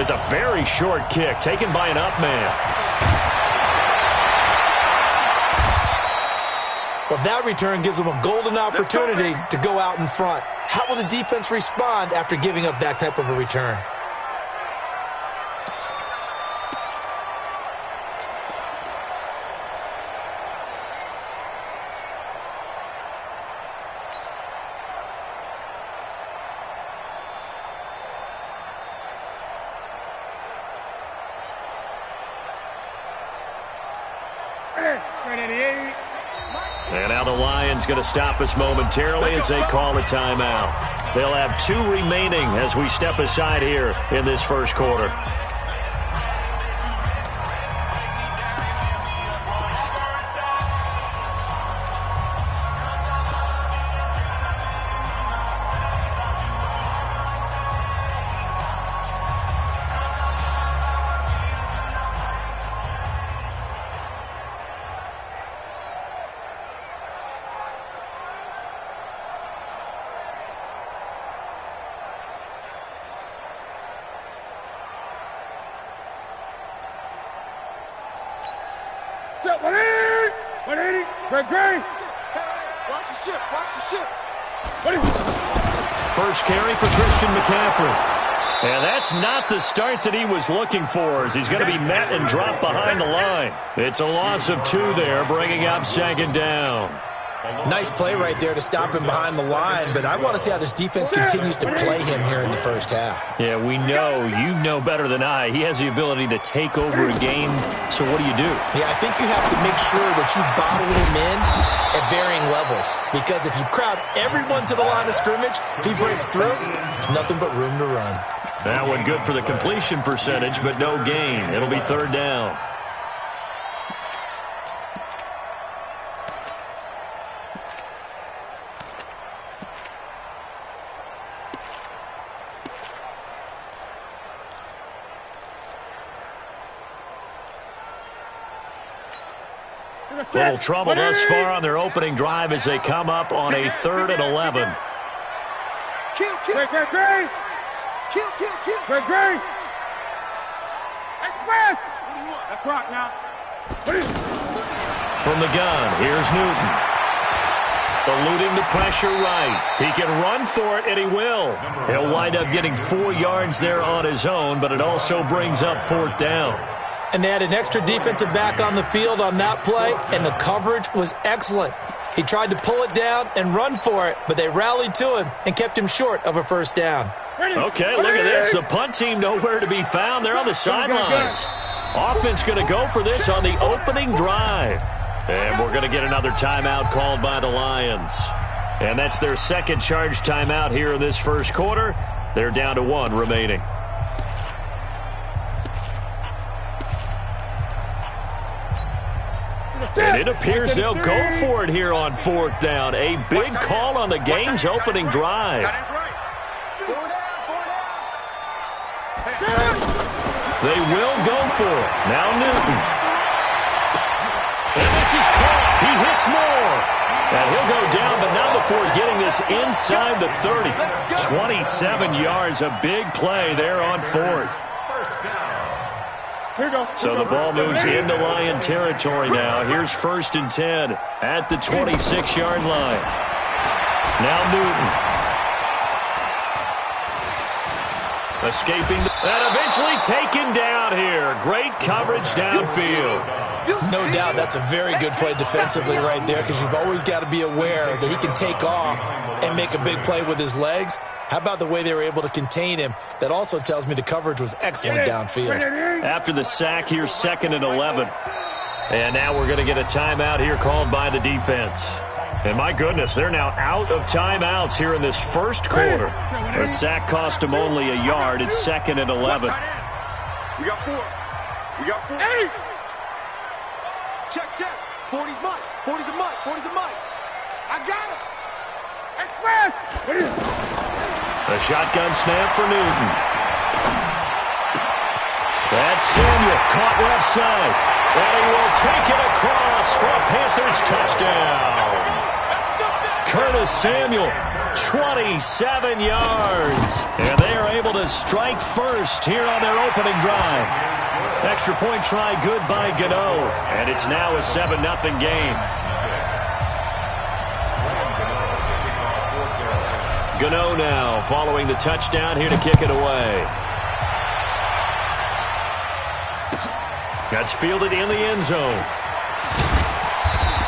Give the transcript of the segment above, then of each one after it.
It's a very short kick taken by an up man. Well, that return gives them a golden opportunity to go out in front. How will the defense respond after giving up that type of a return? And now the Lions going to stop us momentarily as they call a timeout. They'll have 2 remaining as we step aside here in this first quarter. First carry for Christian McCaffrey. And that's not the start that he was looking for, as he's going to be met and dropped behind the line. It's a loss of 2 there, bringing up second down. Nice play right there to stop him behind the line, but I want to see how this defense continues to play him here in the first half. Yeah, we know, you know better than I, he has the ability to take over a game, so what do? Yeah, I think you have to make sure that you bottle him in at varying levels, because if you crowd everyone to the line of scrimmage, if he breaks through, there's nothing but room to run. That one good for the completion percentage, but no gain. It'll be third down. Little trouble thus far on their opening drive as they come up on a 3rd and 11. From the gun, here's Newton. Eluding the pressure right. He can run for it, and he will. He'll wind up getting 4 yards there on his own, but it also brings up 4th down. And they had an extra defensive back on the field on that play, and the coverage was excellent. He tried to pull it down and run for it, but they rallied to him and kept him short of a first down. Okay, look at this. The punt team nowhere to be found. They're on the sidelines. Offense going to go for this on the opening drive. And we're going to get another timeout called by the Lions. And that's their second charge timeout here in this first quarter. They're down to 1 remaining. And it appears they'll go for it here on 4th down. A big call on the game's opening drive. They will go for it. Now Newton. And this is caught. He hits more. And he'll go down, but not before getting this inside the 30. 27 yards, a big play there on 4th. So the ball moves into Lion territory now. Here's 1st and 10 at the 26-yard line. Now Newton. Escaping and eventually taken down here. Great coverage downfield. No doubt that's a very good play defensively right there, because you've always got to be aware that he can take off and make a big play with his legs. How about the way they were able to contain him? That also tells me the coverage was excellent downfield. After the sack, here's 2nd and 11. And now we're going to get a timeout here called by the defense. And my goodness, they're now out of timeouts here in this first quarter. A sack cost them only a yard. It's 2nd and 11. We got 4. We got 4. Hey! Check, check. 40's mine. 40's the mine. 40's the mine. I got it. Express! A shotgun snap for Newton. That's Samuel, caught left side. And he will take it across for a Panthers touchdown. Curtis Samuel, 27 yards. And they are able to strike first here on their opening drive. Extra point try good by Gano. And it's now a 7-0 game. Gano now following the touchdown here to kick it away. That's fielded in the end zone.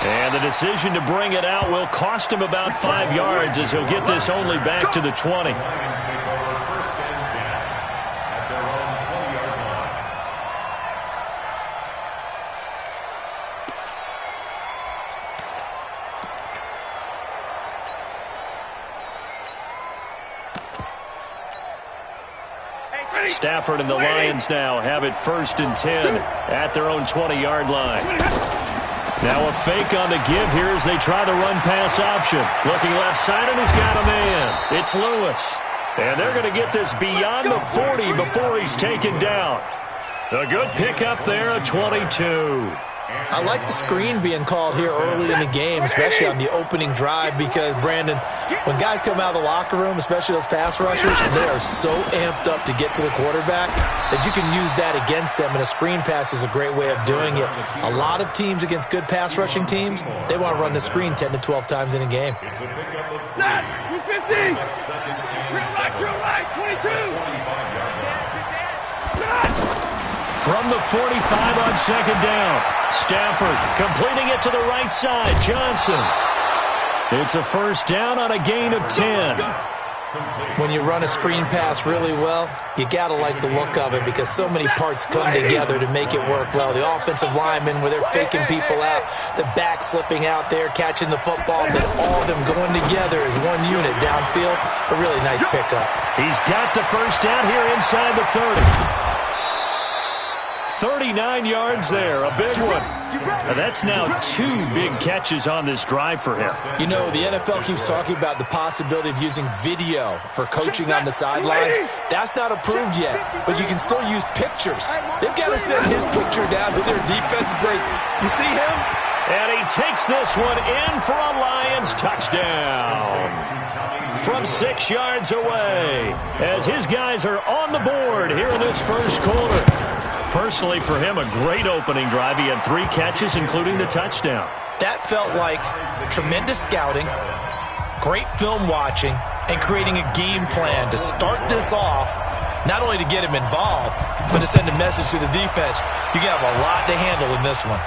And the decision to bring it out will cost him about 5 yards as he'll get this only back to the 20. Stafford and the Lions now have it 1st and 10 at their own 20-yard line. Now a fake on the give here as they try the run-pass option. Looking left side, and he's got a man. It's Lewis. And they're going to get this beyond the 40 before he's taken down. A good pickup there, a 22. I like the screen being called here early in the game, especially on the opening drive, because, Brandon, when guys come out of the locker room, especially those pass rushers, they are so amped up to get to the quarterback that you can use that against them, and a screen pass is a great way of doing it. A lot of teams against good pass rushing teams, they want to run the screen 10 to 12 times in a game. Set, 250. Right, 22. From the 45 on 2nd down. Stafford completing it to the right side. Johnson. It's a 1st down on a gain of 10. When you run a screen pass really well, you got to like the look of it because so many parts come together to make it work well. The offensive linemen, where they're faking people out, the back slipping out there, catching the football, then all of them going together as one unit downfield. A really nice pickup. He's got the 1st down here inside the 30. 39 yards there, a big one. Now that's now 2 big catches on this drive for him. You know, the NFL keeps talking about the possibility of using video for coaching on the sidelines. That's not approved yet, but you can still use pictures. They've got to send his picture down to their defense and say, you see him? And he takes this one in for a Lions touchdown from 6 yards away as his guys are on the board here in this first quarter. Personally, for him, a great opening drive. He had 3 catches, including the touchdown. That felt like tremendous scouting, great film watching, and creating a game plan to start this off, not only to get him involved, but to send a message to the defense. You have a lot to handle in this one.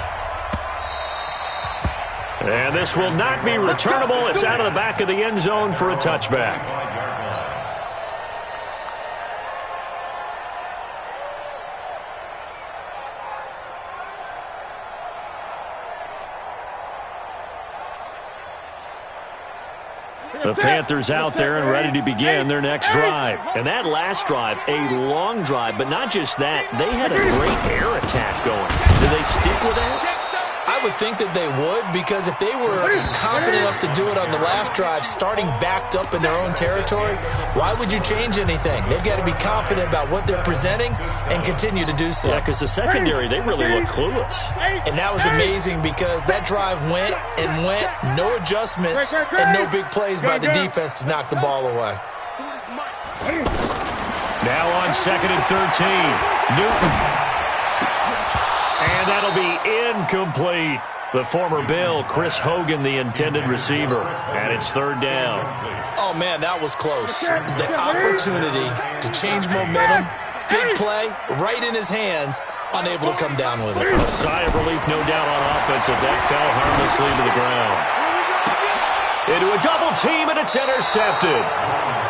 And this will not be returnable. It's out of the back of the end zone for a touchback. The Panthers out there and ready to begin their next drive. And that last drive, a long drive, but not just that. They had a great air attack going. Do they stick with that? I would think that they would, because if they were confident enough to do it on the last drive, starting backed up in their own territory, why would you change anything? They've got to be confident about what they're presenting and continue to do so. Yeah, because the secondary, they really look clueless. And that was amazing because that drive went and went, no adjustments, and no big plays by the defense to knock the ball away. Now on 2nd and 13, Newton. And that'll be incomplete. The former Bill, Chris Hogan, the intended receiver. And it's 3rd down. Oh, man, that was close. The opportunity to change momentum, big play, right in his hands, unable to come down with it. A sigh of relief, no doubt, on offense if that fell harmlessly to the ground. Into a double team, and it's intercepted.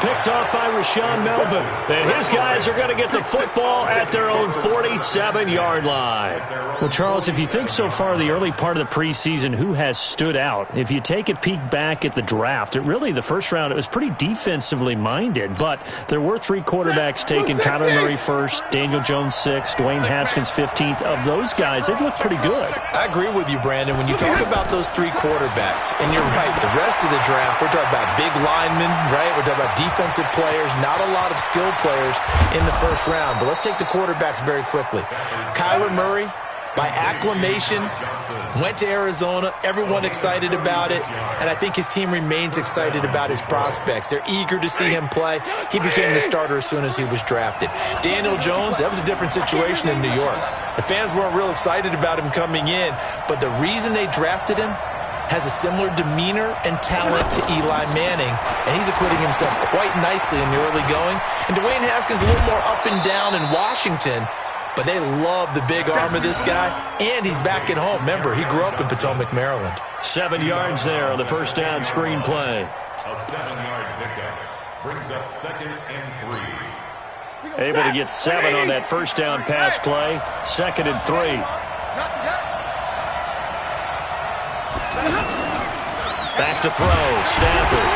Picked off by Rashaan Melvin. And his guys are going to get the football at their own 47-yard line. Well, Charles, if you think so far the early part of the preseason, who has stood out? If you take a peek back at the draft, the first round, it was pretty defensively minded. But there were 3 quarterbacks taken. Kyler Murray first, Daniel Jones 6th, Dwayne Haskins 15th. Of those guys, they've looked pretty good. I agree with you, Brandon. When you talk about those 3 quarterbacks, and you're right, the rest of the draft, we're talking about big linemen, right? We're talking about defensive players, not a lot of skill players in the first round. But let's take the quarterbacks very quickly. Kyler Murray, by acclamation, went to Arizona, everyone excited about it, and I think his team remains excited about his prospects. They're eager to see him play. He became the starter as soon as he was drafted. Daniel Jones, that was a different situation in New York. The fans weren't real excited about him coming in, but the reason they drafted him has a similar demeanor and talent to Eli Manning, and he's acquitting himself quite nicely in the early going. And Dwayne Haskins a little more up and down in Washington, but they love the big arm of this guy, and he's back at home. Remember, he grew up in Potomac, Maryland. 7 yards there on the first down screen play. A 7-yard pickup brings up 2nd and 3. Able to get 7 on that first down pass play. 2nd and 3. Back to throw. Stafford.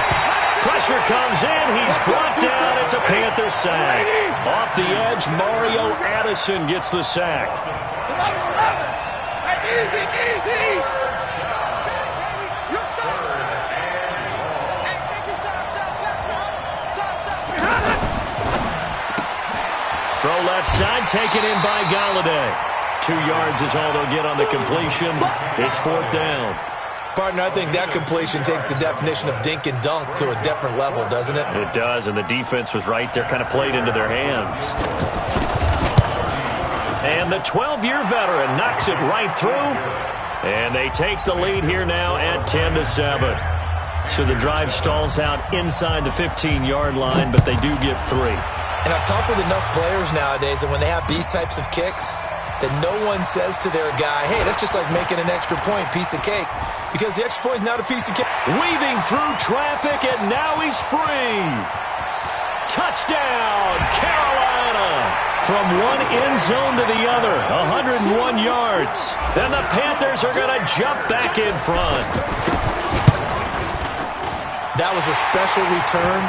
Pressure comes in. He's brought down. It's a Panther sack. Off the edge, Mario Addison gets the sack. Throw left side, taken in by Galladay. 2 yards is all they'll get on the completion. It's 4th down. Partner, I think that completion takes the definition of dink and dunk to a different level, doesn't it? It does, and the defense was right there, kind of played into their hands. And the 12-year veteran knocks it right through, and they take the lead here now at 10-7. So the drive stalls out inside the 15-yard line, but they do get 3. And I've talked with enough players nowadays that when they have these types of kicks, that no one says to their guy, hey, that's just like making an extra point, piece of cake. Because the extra point is not a piece of cake. Weaving through traffic, and now he's free. Touchdown, Carolina. From one end zone to the other, 101 yards. Then the Panthers are going to jump back in front. That was a special return,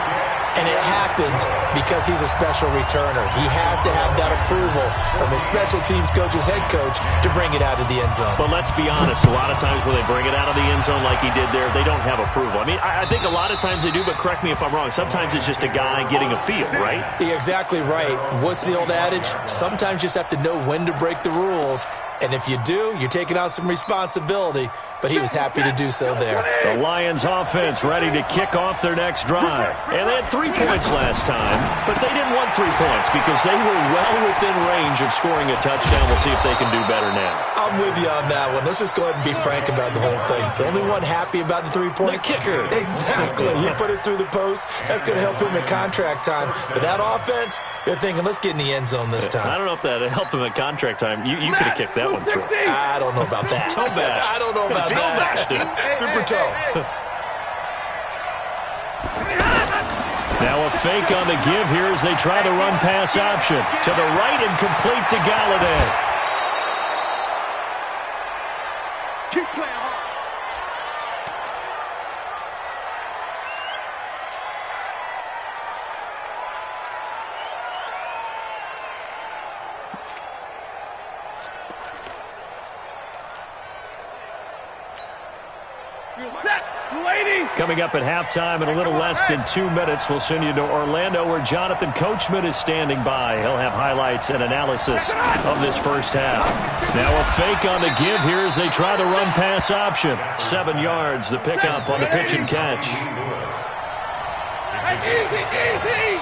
and it happened because he's a special returner. He has to have that approval from his special teams coach, his head coach, to bring it out of the end zone. But let's be honest, a lot of times when they bring it out of the end zone like he did there, they don't have approval. I mean, I think a lot of times they do, but correct me if I'm wrong. Sometimes it's just a guy getting a feel, right? You're exactly right. What's the old adage? Sometimes you just have to know when to break the rules. And if you do, you're taking on some responsibility. But he was happy to do so there. The Lions offense ready to kick off their next drive. And they had 3 points last time, but they didn't want 3 points because they were well within range of scoring a touchdown. We'll see if they can do better now. I'm with you on that one. Let's just go ahead and be frank about the whole thing. The only one happy about the 3-point? The kicker. Exactly. He put it through the post. That's going to help him in contract time. But that offense, they're thinking, let's get in the end zone this time. I don't know if that helped him at contract time. You could have kicked that one through. I don't know about that. Toe bash. I don't know about that. Super toe. Now a fake on the give here as they try the run-pass option. To the right and complete to Galladay. Keep playing hard. Coming up at halftime in a little less than 2 minutes, we'll send you to Orlando where Jonathan Coachman is standing by. He'll have highlights and analysis of this first half. Now a fake on the give here as they try the run-pass option. 7 yards, the pickup on the pitch and catch.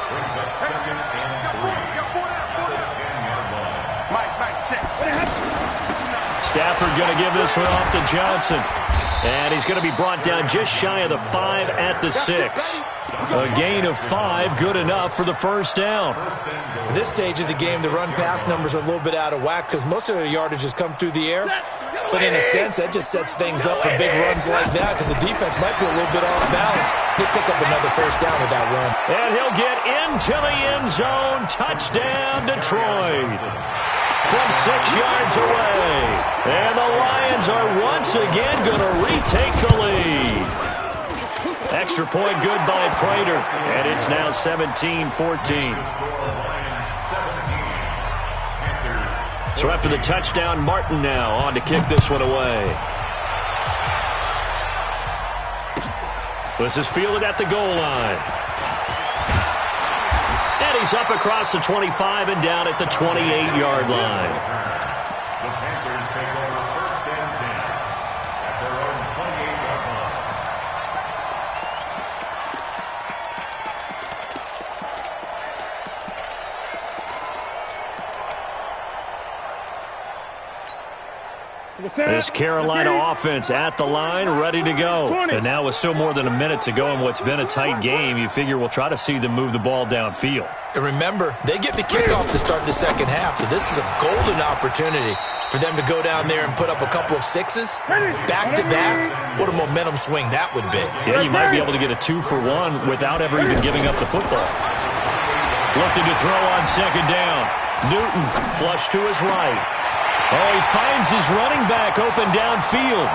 Brings up 2nd and 3. Stafford going to give this one off to Johnson. And he's going to be brought down just shy of the 5 at the 6. A gain of 5, good enough for the first down. At this stage of the game, the run-pass numbers are a little bit out of whack because most of the yardage has come through the air. But in a sense, that just sets things up for big runs like that because the defense might be a little bit off balance. He'll pick up another first down with that run. And he'll get into the end zone. Touchdown, Detroit. From 6 yards away. And the Lions are once again going to retake the lead. Extra point good by Prater. And it's now 17-14. So after the touchdown, Martin now on to kick this one away. This is fielded at the goal line. And he's up across the 25 and down at the 28-yard line. The Panthers take This Carolina offense at the line, ready to go. And now with still more than a minute to go in what's been a tight game, you figure we'll try to see them move the ball downfield. And remember, they get the kickoff to start the second half, so this is a golden opportunity for them to go down there and put up a couple of sixes back-to-back. What a momentum swing that would be. Yeah, you might be able to get a 2-for-1 without ever even giving up the football. Looking to throw on second down. Newton flush to his right. Oh, he finds his running back open downfield.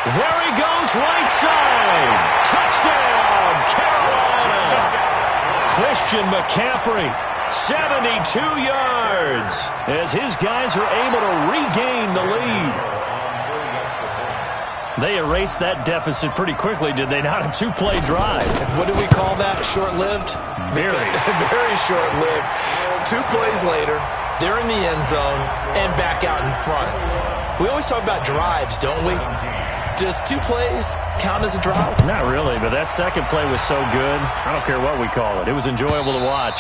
There he goes, right side. Touchdown, Carolina. Christian McCaffrey, 72 yards, as his guys are able to regain the lead. They erased that deficit pretty quickly, did they not? A two-play drive. What do we call that? Short-lived? Very. Very short-lived. 2 plays later, they're in the end zone and back out in front. We always talk about drives, don't we? Does 2 plays count as a drive? Not really, but that second play was so good. I don't care what we call it. It was enjoyable to watch.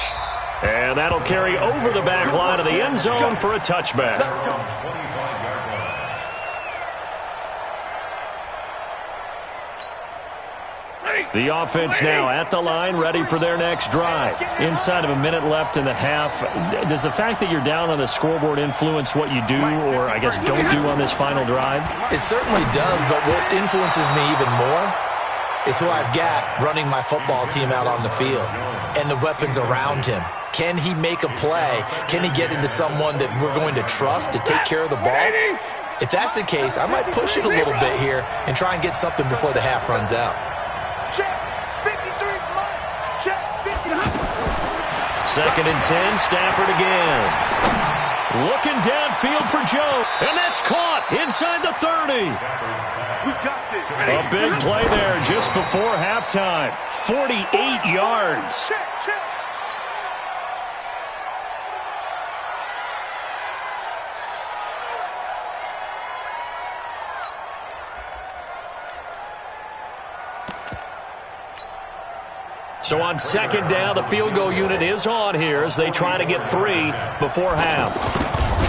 And that'll carry over the back line of the end zone for a touchback. The offense now at the line, ready for their next drive. Inside of a minute left in the half, does the fact that you're down on the scoreboard influence what you do, or I guess don't do on this final drive? It certainly does, but what influences me even more is who I've got running my football team out on the field and the weapons around him. Can he make a play? Can he get into someone that we're going to trust to take care of the ball? If that's the case, I might push it a little bit here and try and get something before the half runs out. Check. 53 mine. Check. 59. Second and 10, Stafford again. Looking downfield for Joe, and that's caught inside the 30. We got this. A big play there just before halftime. 48 yards. Check. So on second down, the field goal unit is on here as they try to get 3 before half.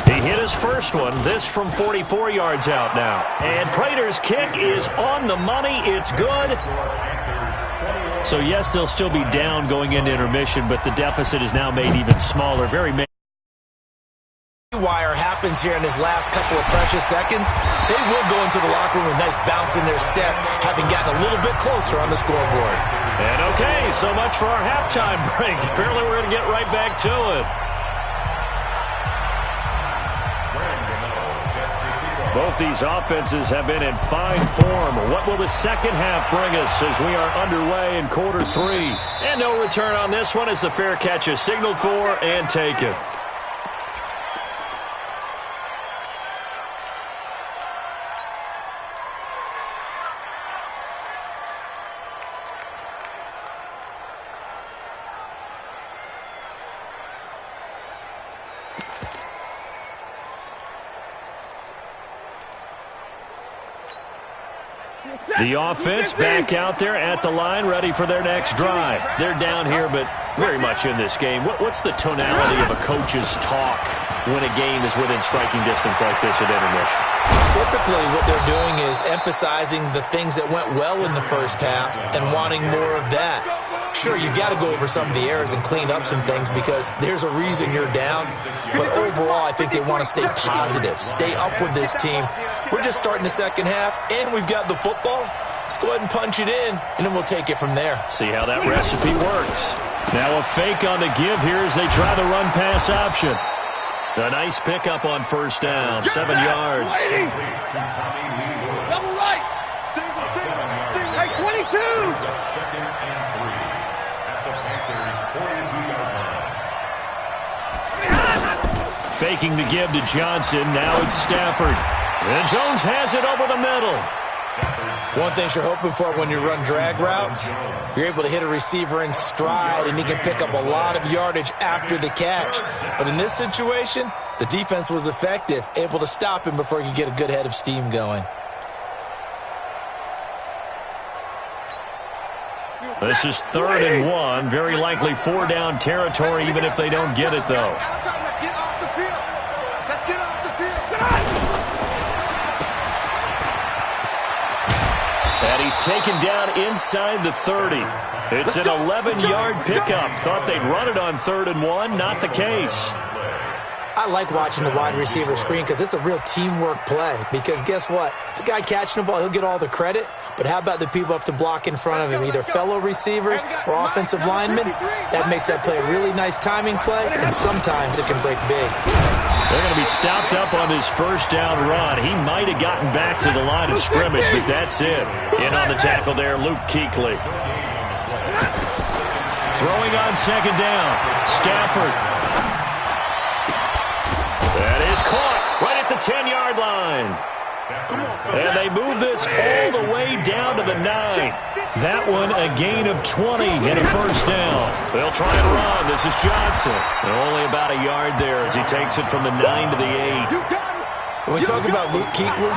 He hit his first one, this from 44 yards out now. And Prater's kick is on the money. It's good. So, yes, they'll still be down going into intermission, but the deficit is now made even smaller. Wire happens here in his last couple of precious seconds. They will go into the locker room with a nice bounce in their step, having gotten a little bit closer on the scoreboard. And okay, so much for our halftime break. Apparently we're going to get right back to it. Both these offenses have been in fine form. What will the second half bring us as we are underway in quarter 3? And no return on this one as the fair catch is signaled for and taken. The offense back out there at the line, ready for their next drive. They're down here, but very much in this game. What's the tonality of a coach's talk when a game is within striking distance like this at intermission? Typically, what they're doing is emphasizing the things that went well in the first half and wanting more of that. Sure, you've got to go over some of the errors and clean up some things because there's a reason you're down. But overall, I think they want to stay positive, stay up with this team. We're just starting the second half, and we've got the football. Let's go ahead and punch it in, and then we'll take it from there. See how that recipe works. Now a fake on the give here as they try the run-pass option. A nice pickup on first down, 7 yards. Double right. Single. Right, 22. Second and 3 at the Panthers' 42-yard line. Faking the give to Johnson. Now it's Stafford. And Jones has it over the middle. One thing you're hoping for when you run drag routes, you're able to hit a receiver in stride, and he can pick up a lot of yardage after the catch. But in this situation, the defense was effective, able to stop him before he could get a good head of steam going. This is 3rd and 1. Very likely 4-down territory, even if they don't get it, though. Let's get off the field. Let's get off the field. And he's taken down inside the 30. It's an 11-yard pickup. Thought they'd run it on 3rd and 1. Not the case. I like watching the wide receiver screen because it's a real teamwork play. Because guess what? The guy catching the ball, he'll get all the credit. But how about the people up to block in front of him, either fellow receivers or offensive linemen? That makes that play a really nice timing play, and sometimes it can break big. They're going to be stopped up on this first down run. He might have gotten back to the line of scrimmage, but that's it. In on the tackle there, Luke Kuechly. Throwing on 2nd down, Stafford. That is caught right at the 10-yard line. And they move this all the way down to the 9. That one a gain of 20 and a first down. They'll try and run. This is Johnson. And only about a yard there as he takes it from the 9 to the 8. When we talk about Luke Kuechly,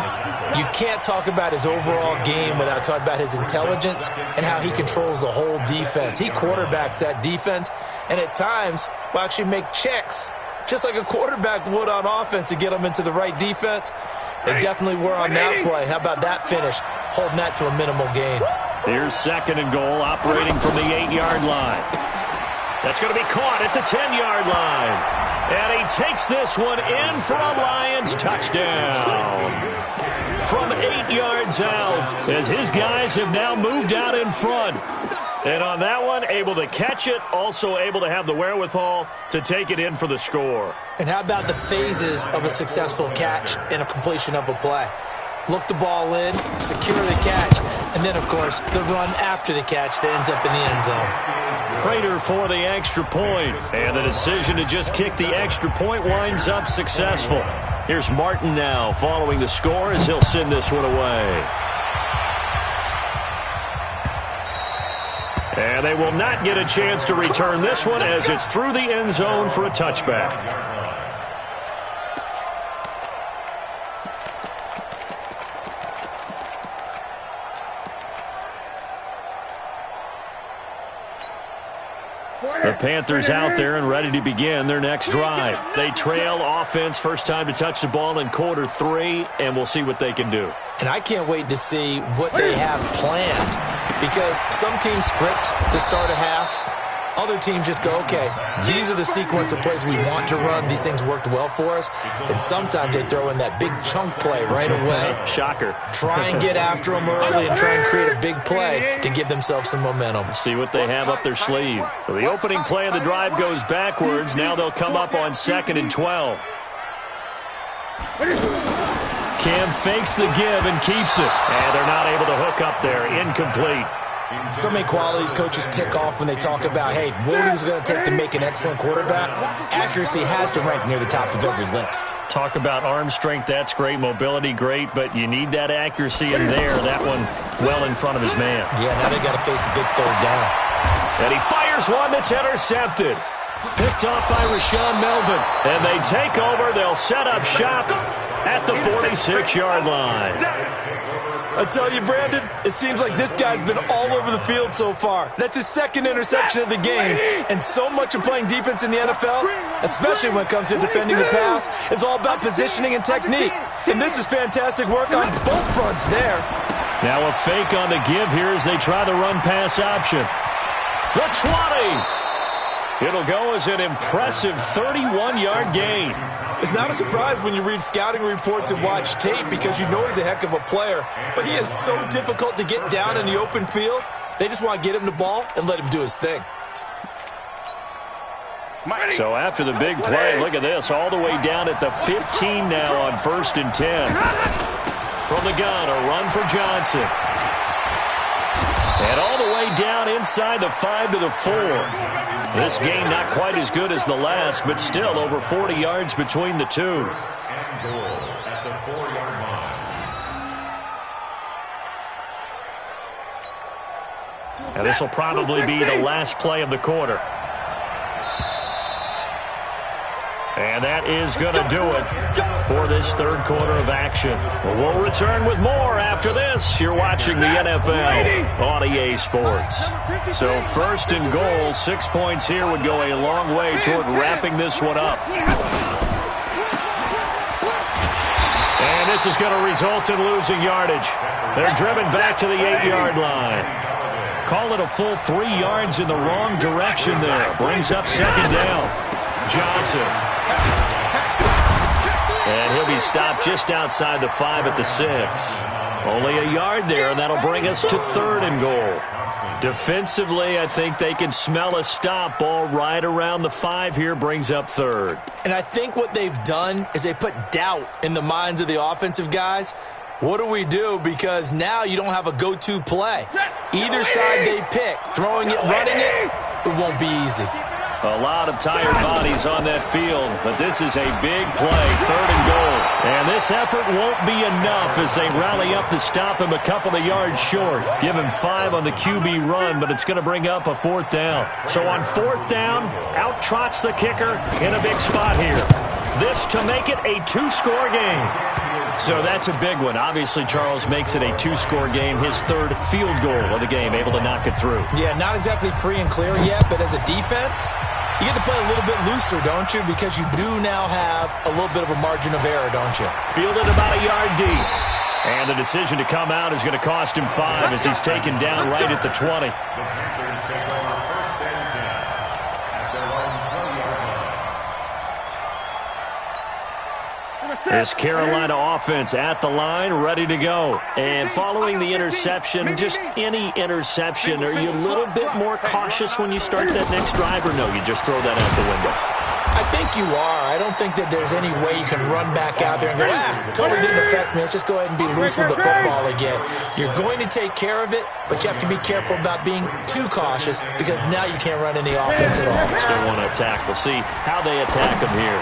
you can't talk about his overall game without talking about his intelligence and how he controls the whole defense. He quarterbacks that defense, and at times will actually make checks, just like a quarterback would on offense to get them into the right defense. They definitely were on that play. How about that finish, holding that to a minimal gain? Here's 2nd and goal, operating from the 8-yard line. That's going to be caught at the 10-yard line. And he takes this one in for a Lions touchdown. From 8 yards out, as his guys have now moved out in front. And on that one, able to catch it, also able to have the wherewithal to take it in for the score. And how about the phases of a successful catch and a completion of a play? Look the ball in, secure the catch, and then, of course, the run after the catch that ends up in the end zone. Prater for the extra point, and the decision to just kick the extra point winds up successful. Here's Martin now following the score as he'll send this one away. And they will not get a chance to return this one as it's through the end zone for a touchback. The Panthers out there and ready to begin their next drive. They trail offense, first time to touch the ball in quarter 3, and we'll see what they can do. And I can't wait to see what they have planned, because some teams script to start a half. Other teams just go, okay, these are the sequence of plays we want to run. These things worked well for us. And sometimes they throw in that big chunk play right away. Shocker. Try and get after them early and try and create a big play to give themselves some momentum. See what they have up their sleeve. So the opening play of the drive goes backwards. Now they'll come up on 2nd and 12. Cam fakes the give and keeps it. And they're not able to hook up there. Incomplete. So many qualities coaches tick off when they talk about, hey, what is it going to take to make an excellent quarterback? Accuracy has to rank near the top of every list. Talk about arm strength, that's great. Mobility, great, but you need that accuracy in there. That one well in front of his man. Yeah, now they got to face a big 3rd down. And he fires one that's intercepted. Picked off by Rashawn Melvin. And they take over. They'll set up shop at the 46-yard line. I tell you, Brandon, it seems like this guy's been all over the field so far. That's his 2nd interception of the game. And so much of playing defense in the NFL, especially when it comes to defending the pass, is all about positioning and technique. And this is fantastic work on both fronts there. Now a fake on the give here as they try the run-pass option. The 20. It'll go as an impressive 31-yard gain. It's not a surprise when you read scouting reports and watch tape because you know he's a heck of a player. But he is so difficult to get down in the open field. They just want to get him the ball and let him do his thing. So after the big play, look at this, all the way down at the 15 now on 1st and 10. From the gun, a run for Johnson. And all the way down inside the 5 to the 4. This game not quite as good as the last, but still over 40 yards between the two. And goal at the 4-yard line. And this will probably be the last play of the quarter. And that is going to do it for this 3rd quarter of action. We'll return with more after this. You're watching the NFL on EA Sports. So 1st and goal, 6 points here would go a long way toward wrapping this one up. And this is going to result in losing yardage. They're driven back to the 8-yard line. Call it a full 3 yards in the wrong direction there. Brings up second down. Johnson. And he'll be stopped just outside the 5 at the 6. Only a yard there, and that'll bring us to 3rd and goal. Defensively, I think they can smell a stop. Ball right around the 5 here, brings up 3rd. And I think what they've done is they put doubt in the minds of the offensive guys. What do we do? Because now you don't have a go-to play. Either side they pick, throwing it, running it, it won't be easy. A lot of tired bodies on that field, but this is a big play, 3rd and goal. And this effort won't be enough as they rally up to stop him a couple of yards short. Give him 5 on the QB run, but it's going to bring up a 4th down. So on 4th down, out trots the kicker in a big spot here. This to make it a 2-score game. So that's a big one. Obviously, Charles makes it a 2-score game, his 3rd field goal of the game, able to knock it through. Yeah, not exactly free and clear yet, but as a defense, you get to play a little bit looser, don't you? Because you do now have a little bit of a margin of error, don't you? Fielded about a yard deep. And the decision to come out is going to cost him 5 as he's taken down right at the 20. This Carolina offense at the line, ready to go. And following the interception, just any interception, are you a little bit more cautious when you start that next drive, or no, you just throw that out the window? I think you are. I don't think that there's any way you can run back out there and go, totally didn't affect me. Let's just go ahead and be loose with the football again. You're going to take care of it, but you have to be careful about being too cautious because now you can't run any offense at all. Still want to attack. We'll see how they attack him here.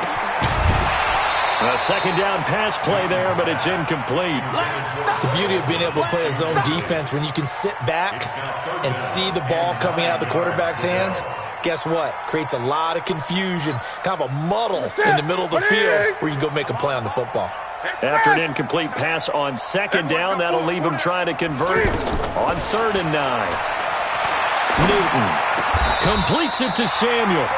A second down pass play there, but it's incomplete. The beauty of being able to play a zone defense when you can sit back and see the ball coming out of the quarterback's hands, guess what? Creates a lot of confusion, kind of a muddle in the middle of the field where you can go make a play on the football. After an incomplete pass on second down, that'll leave him trying to convert on 3rd and 9. Newton completes it to Samuel.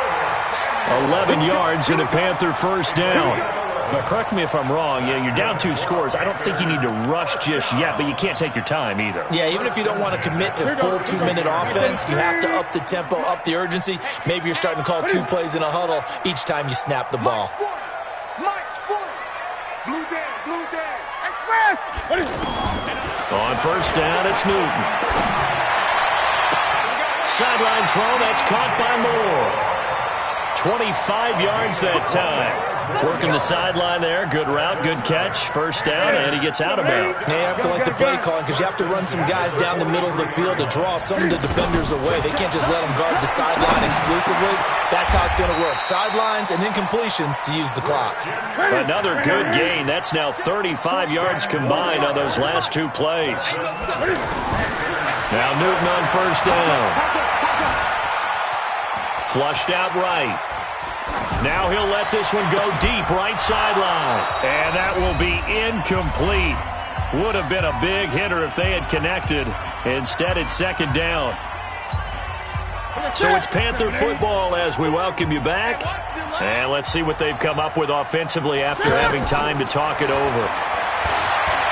11 yards and a Panther first down. But correct me if I'm wrong, you're down 2 scores. I don't think you need to rush just yet, but you can't take your time either. Yeah, even if you don't want to commit to full 2-minute offense, you have to up the tempo, up the urgency. Maybe you're starting to call 2 plays in a huddle each time you snap the ball. Mike's 40. Blue down. Express. On first down, it's Newton. Sideline throw, that's caught by Moore. 25 yards that time. Working the sideline there. Good route, good catch. First down, and he gets out of bounds. Yeah, you have to like the play calling because you have to run some guys down the middle of the field to draw some of the defenders away. They can't just let them guard the sideline exclusively. That's how it's going to work. Sidelines and incompletions to use the clock. Another good gain. That's now 35 yards combined on those last 2 plays. Now Newton on first down. Flushed out right. Now he'll let this one go deep right sideline. And that will be incomplete. Would have been a big hitter if they had connected. Instead, it's second down. So it's Panther football as we welcome you back. And let's see what they've come up with offensively after having time to talk it over.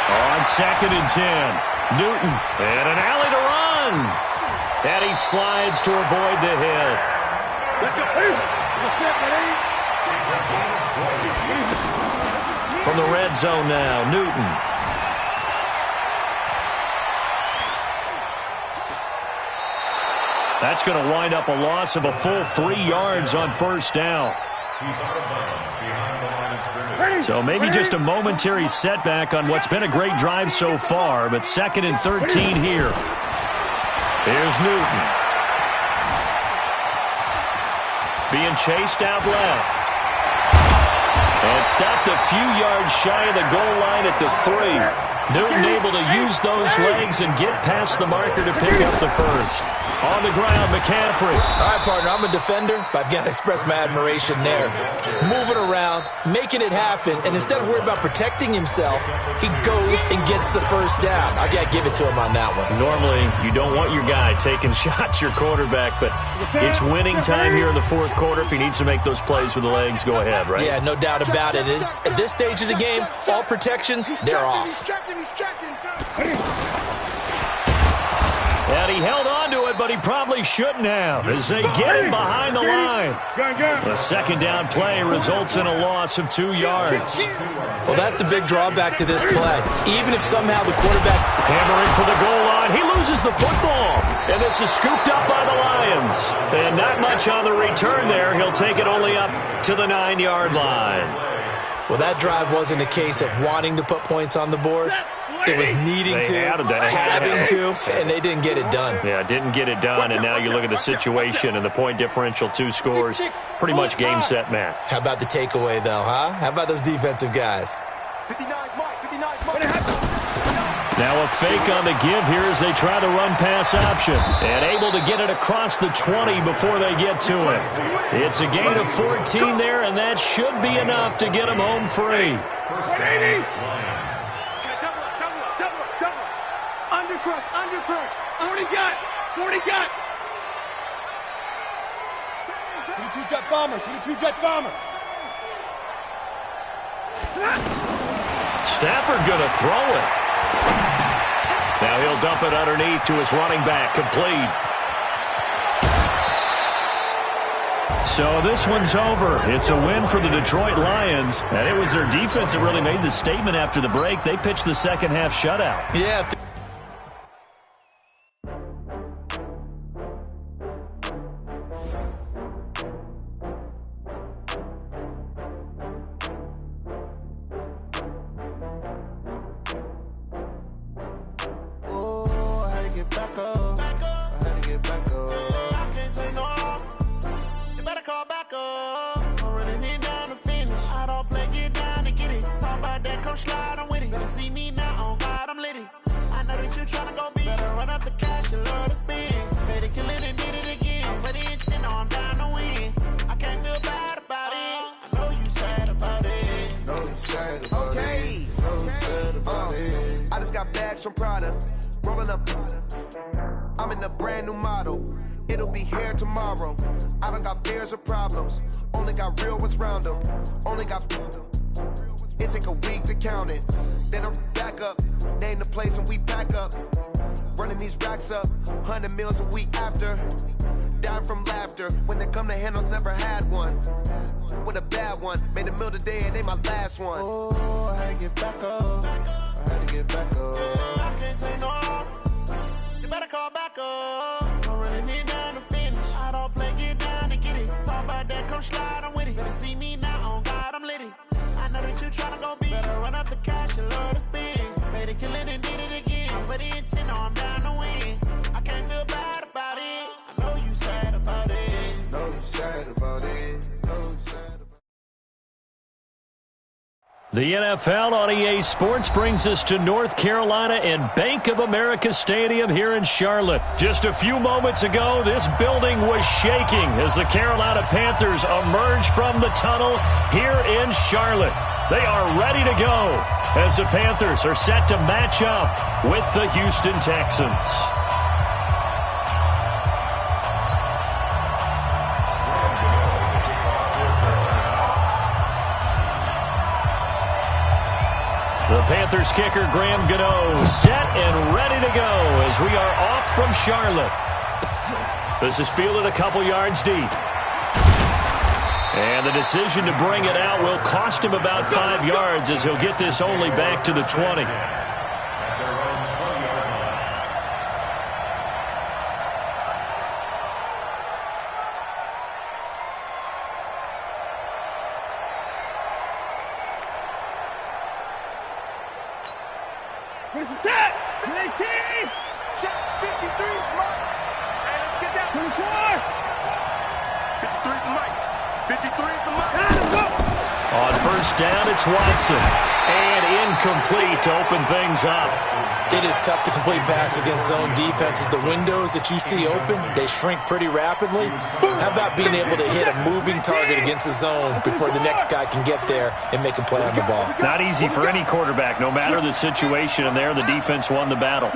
On 2nd and 10, Newton. And an alley to run. And he slides to avoid the hit. Let's go. From the red zone now, Newton. That's going to wind up a loss of a full 3 yards on first down. So maybe just a momentary setback on what's been a great drive so far, but 2nd and 13 here. Here's Newton. Being chased out left. And stopped a few yards shy of the goal line at the 3. Newton able to use those legs and get past the marker to pick up the first. On the ground, McCaffrey. All right, partner, I'm a defender, but I've got to express my admiration there. Moving around, making it happen, and instead of worrying about protecting himself, he goes and gets the first down. I got to give it to him on that one. Normally, you don't want your guy taking shots, your quarterback, but it's winning time here in the fourth quarter. If he needs to make those plays with the legs, go ahead, right? Yeah, no doubt about it. At this stage of the game, all protections, they're off. And he held on to it, but he probably shouldn't have as they get him behind the line. The second down play results in a loss of 2 yards. Well, that's the big drawback to this play. Even if somehow the quarterback... Hammering for the goal line, he loses the football. And this is scooped up by the Lions. And not much on the return there. He'll take it only up to the 9-yard line. Well, that drive wasn't a case of wanting to put points on the board. It was needing to, having to, and they didn't get it done. Yeah, didn't get it done, and now you look at the situation and the point differential, 2 scores, pretty much game, set, match. How about the takeaway, though, huh? How about those defensive guys? Now a fake on the give here as they try to run pass option. And able to get it across the 20 before they get to it. It's a gain of 14 there, and that should be enough to get them home free. Undercrush. 40 got. 22 jet bomber. Stafford gonna throw it. Now he'll dump it underneath to his running back, complete. So this one's over. It's a win for the Detroit Lions, and it was their defense that really made the statement after the break. They pitched the second half shutout. Yeah. I'm in a brand new model. It'll be here tomorrow. I don't got fears or problems. Only got real ones round them. Only got... It take a week to count it. Then I'm back up. Name the place and we back up. Running these racks up. 100 meals a week after. Dying from laughter. When they come to handles, never had one. With a bad one. Made a meal today and they my last one. Oh, I had to get back up. I had to get back up. I can't take no loss. You better call back up. I'm running it down to finish. I don't play, get down and get it. Talk about that, come slide, I'm with it. Better see me now, on God, I'm litty. I know that you tryna go big. Better run up the cash, you love to spend. Made a killing and did it again. But the intent, no, I'm down to win. I can't feel bad about it. I know you sad about it. Know you sad about it. Know you sad about it. The NFL on EA Sports brings us to North Carolina and Bank of America Stadium here in Charlotte. Just a few moments ago, this building was shaking as the Carolina Panthers emerged from the tunnel here in Charlotte. They are ready to go as the Panthers are set to match up with the Houston Texans. The Panthers kicker, Graham Gano, set and ready to go as we are off from Charlotte. This is fielded a couple yards deep. And the decision to bring it out will cost him about 5 yards as he'll get this only back to the 20. Where's the tap? 18! Check 53, Mike. Hey, let's get that. 24! 53 is the Mike. 53 is the Mike. On first down, it's Watson. And incomplete to open things up. It is tough to complete passes against zone defenses. The windows that you see open, they shrink pretty rapidly. How about being able to hit a moving target against a zone before the next guy can get there and make a play on the ball? Not easy for any quarterback, no matter the situation, and there the defense won the battle.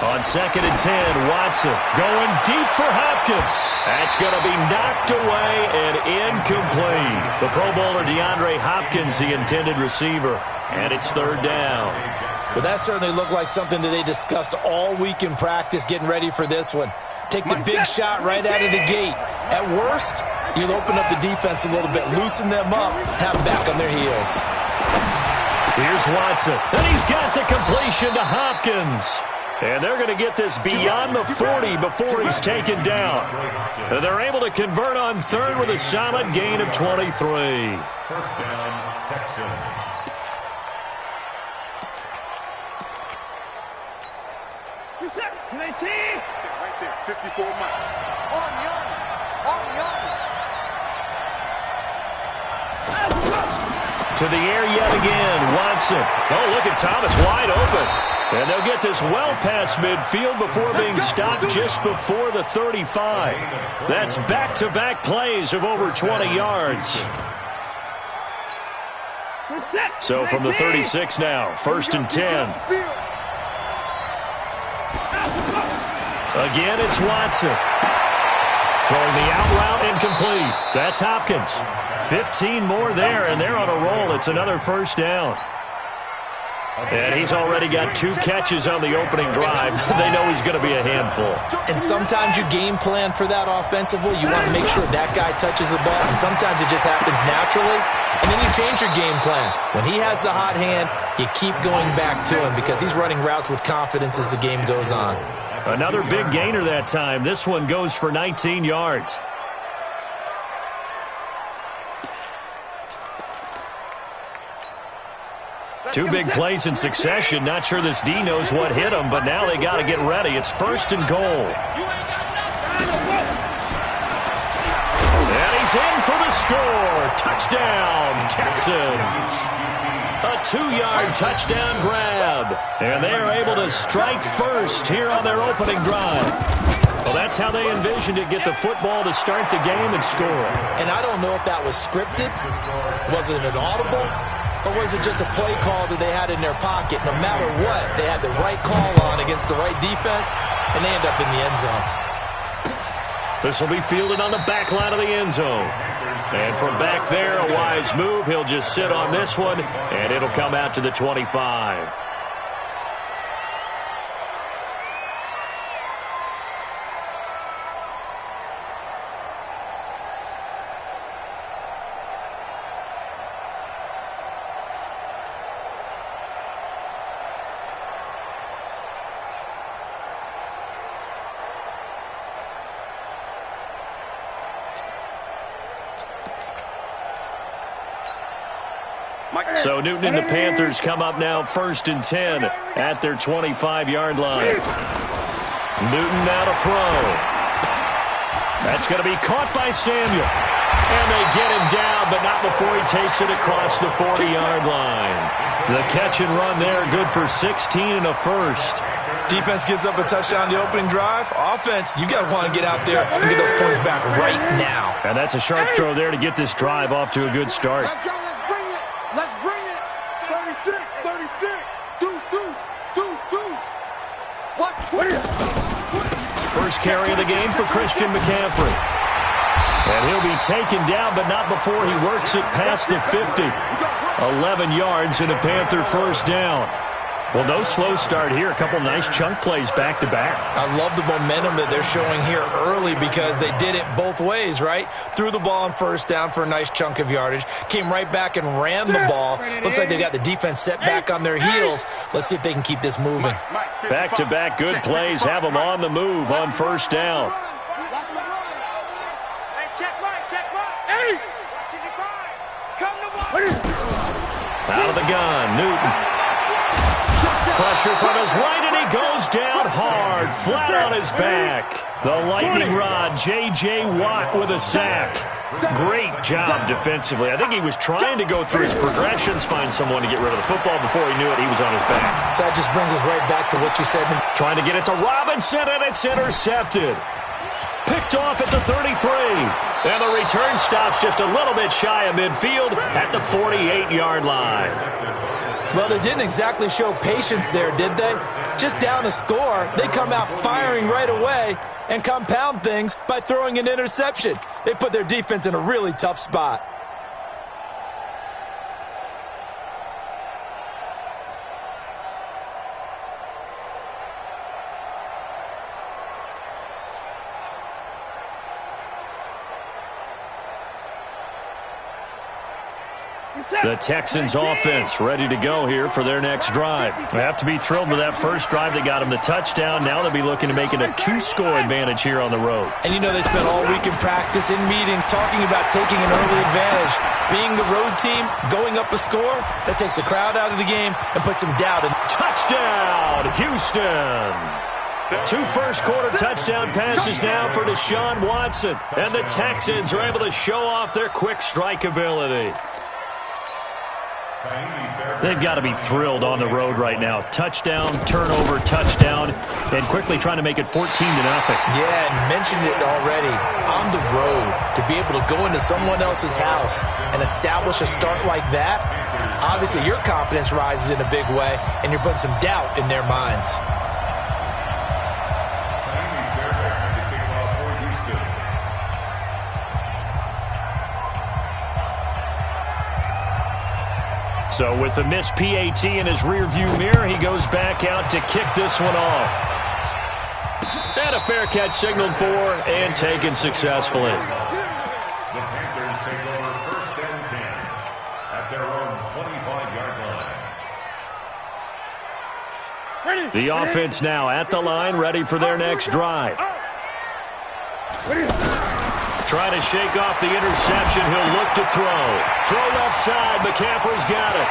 On 2nd and 10, Watson going deep for Hopkins. That's going to be knocked away and incomplete. The Pro Bowler DeAndre Hopkins, the intended receiver, and it's 3rd down. Well, that certainly looked like something that they discussed all week in practice getting ready for this one. Take the big shot right out of the gate. At worst, you'll open up the defense a little bit, loosen them up, have them back on their heels. Here's Watson, and he's got the completion to Hopkins. And they're going to get this beyond the 40 before he's taken down. And they're able to convert on 3rd with a solid gain of 23. 1st down, Texans. Right there, 54 miles. On the army. To the air yet again, Watson. Oh, look at Thomas wide open. And they'll get this well past midfield before being stopped just before the 35. That's back-to-back plays of over 20 yards. So from the 36 now, 1st and 10. Again, it's Watson. Throwing the out route incomplete. That's Hopkins. 15 more there, and they're on a roll. It's another 1st down. And he's already got 2 catches on the opening drive. They know he's going to be a handful. And sometimes you game plan for that offensively. You want to make sure that guy touches the ball, and sometimes it just happens naturally. And then you change your game plan. When he has the hot hand, you keep going back to him because he's running routes with confidence as the game goes on. Another big gainer that time. This one goes for 19 yards. Two big plays in succession. Not sure this D knows what hit him, but now they got to get ready. It's 1st and goal. And he's in for the score. Touchdown, Texans. A 2-yard touchdown grab. And they are able to strike first here on their opening drive. Well, that's how they envisioned it, get the football to start the game and score. And I don't know if that was scripted. Was it an audible? Or was it just a play call that they had in their pocket? No matter what, they had the right call on against the right defense, and they end up in the end zone. This will be fielded on the back line of the end zone. And from back there, a wise move. He'll just sit on this one, and it'll come out to the 25. So Newton and the Panthers come up now 1st and 10 at their 25-yard line. Newton now to throw. That's going to be caught by Samuel. And they get him down, but not before he takes it across the 40-yard line. The catch and run there, good for 16 and a first. Defense gives up a touchdown the opening drive. Offense, you got to want to get out there and get those points back right now. And that's a sharp throw there to get this drive off to a good start. Let's go, let's bring it. Let's bring it. 36, 36. Deuce. What? First carry of the game for Christian McCaffrey. And he'll be taken down, but not before he works it past the 50. 11 yards and a Panther 1st down. Well, no slow start here. A couple nice chunk plays back-to-back. I love the momentum that they're showing here early because they did it both ways, right? Threw the ball on 1st down for a nice chunk of yardage. Came right back and ran the ball. Looks like they got the defense set back on their heels. Let's see if they can keep this moving. Back-to-back good plays have them on the move on 1st down. Out of the gun, Newton. Pressure from his right, and he goes down hard, flat on his back. The lightning rod, J.J. Watt with a sack. Great job defensively. I think he was trying to go through his progressions, find someone to get rid of the football. Before he knew it, he was on his back. So that just brings us right back to what you said. Trying to get it to Robinson, and it's intercepted. Picked off at the 33. And the return stops just a little bit shy of midfield at the 48-yard line. Well, they didn't exactly show patience there, did they? Just down a score, they come out firing right away and compound things by throwing an interception. They put their defense in a really tough spot. The Texans offense ready to go here for their next drive. They have to be thrilled with that first drive. They got them the touchdown. Now they'll be looking to make it a 2-score advantage here on the road. And you know they spent all week in practice, in meetings, talking about taking an early advantage. Being the road team, going up a score, that takes the crowd out of the game and puts some doubt in. Touchdown, Houston! 2 first-quarter touchdown passes now for Deshaun Watson. And the Texans are able to show off their quick strike ability. They've got to be thrilled on the road right now. Touchdown, turnover, touchdown, and quickly trying to make it 14-0. Yeah, and mentioned it already. On the road, to be able to go into someone else's house and establish a start like that, obviously your confidence rises in a big way, and you're putting some doubt in their minds. So with the missed PAT in his rearview mirror, he goes back out to kick this one off. And a fair catch signaled for and taken successfully. The Panthers take over 1st and 10 at their own 25-yard line. The offense now at the line, ready for their next drive. Trying to shake off the interception. He'll look to throw. Throw left side. McCaffrey's got it.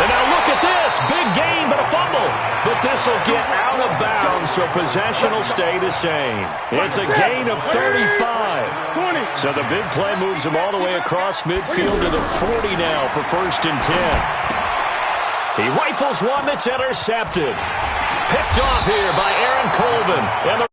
And now look at this. Big gain, but a fumble. But this will get out of bounds, so possession will stay the same. It's a gain of 35. So the big play moves him all the way across midfield to the 40 now for 1st and 10. He rifles one that's intercepted. Picked off here by Aaron Colvin. And the